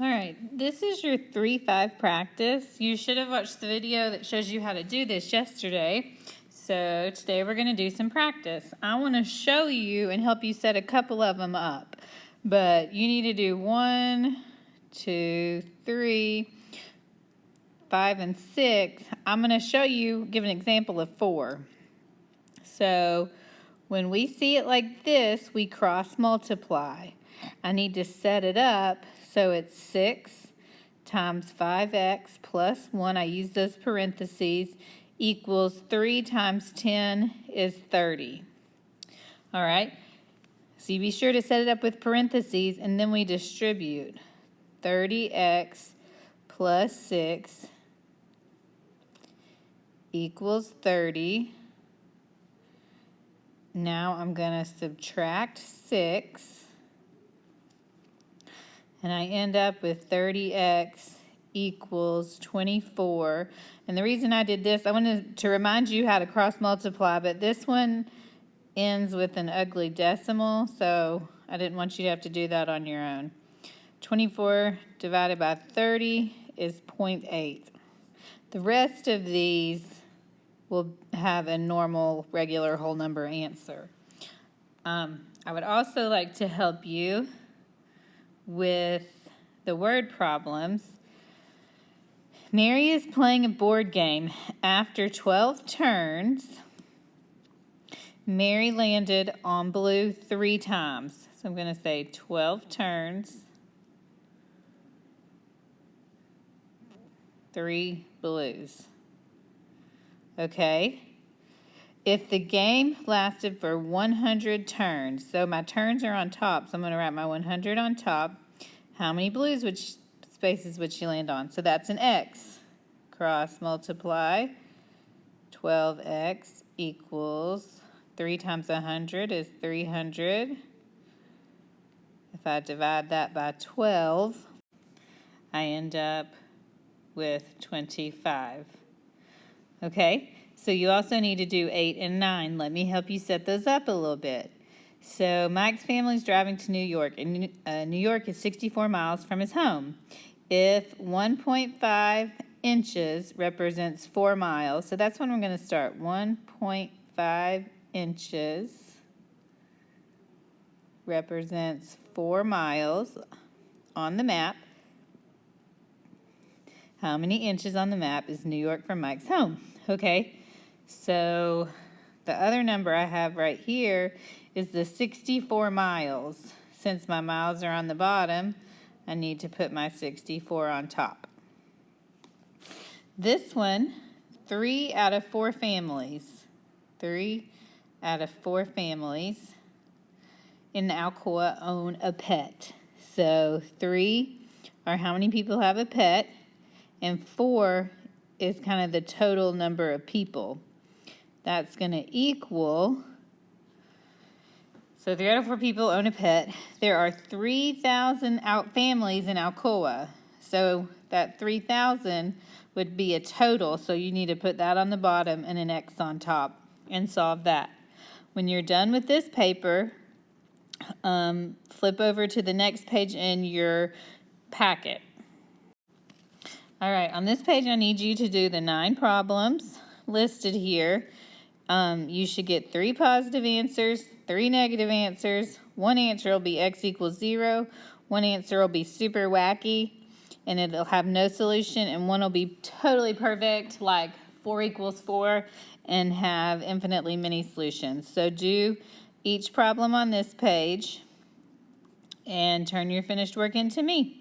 All right, this is your 3-5 practice. You should have watched the video that shows you how to do this yesterday. So today we're going to do some practice. I want to show you and help you set a couple of them up. But you need to do 1, 2, 3, 5, and 6. I'm going to show you, give an example of 4. So when we see it like this, we cross multiply. I need to set it up so it's 6 times 5x plus 1, I use those parentheses, equals 3 times 10 is 30. All right, so you be sure to set it up with parentheses, and then we distribute. 30x plus 6 equals 30. Now I'm going to subtract 6. And I end up with 30x equals 24. And the reason I did this, I wanted to remind you how to cross multiply, but this one ends with an ugly decimal, so I didn't want you to have to do that on your own. 24 divided by 30 is 0.8. The rest of these will have a normal, regular whole number answer. I would also like to help you with the word problems. Mary is playing a board game. After 12 turns, Mary landed on blue 3 times. So I'm going to say 12 turns, 3 blues. Okay. If the game lasted for 100 turns, so my turns are on top, so I'm going to write my 100 on top. How many blues, which spaces would she land on? So that's an X. Cross multiply. 12x equals 3 times 100 is 300. If I divide that by 12, I end up with 25. Okay? So you also need to do 8 and 9. Let me help you set those up a little bit. So Mike's family is driving to New York, and New York is 64 miles from his home. If 1.5 inches represents 4 miles, so that's when we're going to start. 1.5 inches represents 4 miles on the map. How many inches on the map is New York from Mike's home? Okay. So the other number I have right here is the 64 miles. Since my miles are on the bottom, I need to put my 64 on top. This one, 3 out of 4 families. 3 out of 4 families in Alcoa own a pet. So 3 are how many people have a pet, and 4 is kind of the total number of people. That's going to equal, so 3 out of 4 people own a pet. There are 3,000 families in Alcoa. So that 3,000 would be a total, so you need to put that on the bottom and an X on top and solve that. When you're done with this paper, flip over to the next page in your packet. All right, on this page I need you to do the 9 problems listed here. You should get 3 positive answers, 3 negative answers. 1 answer will be x equals 0. 1 answer will be super wacky, and it'll have no solution. And 1 will be totally perfect, like 4 equals 4, and have infinitely many solutions. So do each problem on this page and turn your finished work in to me.